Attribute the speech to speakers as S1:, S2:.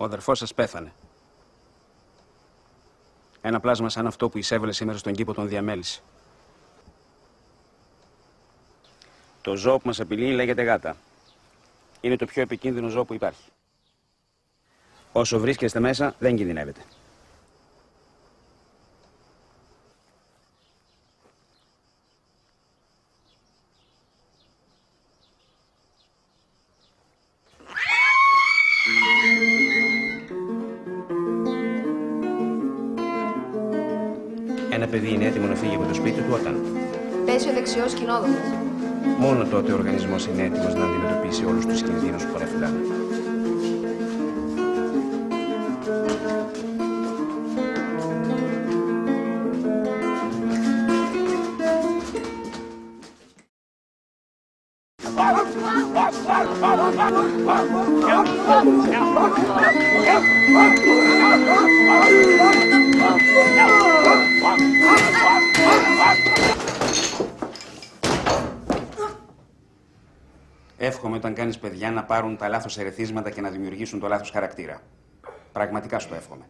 S1: Ο αδερφός σας πέθανε. Ένα πλάσμα σαν αυτό που εισέβαλε σήμερα στον κήπο τον διαμέλυσε. Το ζώο που μας απειλεί λέγεται γάτα. Είναι το πιο επικίνδυνο ζώο που υπάρχει. Όσο βρίσκεστε μέσα, δεν κινδυνεύετε. Ένα παιδί είναι έτοιμο να φύγει από το σπίτι του όταν
S2: πέσει ο δεξιός κοινόδοντας.
S1: μόνο τότε ο οργανισμός είναι έτοιμος να αντιμετωπίσει όλους τους κινδύνους που παρεφυλάνε. Εύχομαι όταν κάνεις παιδιά να πάρουν τα λάθος ερεθίσματα και να δημιουργήσουν το λάθος χαρακτήρα. Πραγματικά σου το εύχομαι.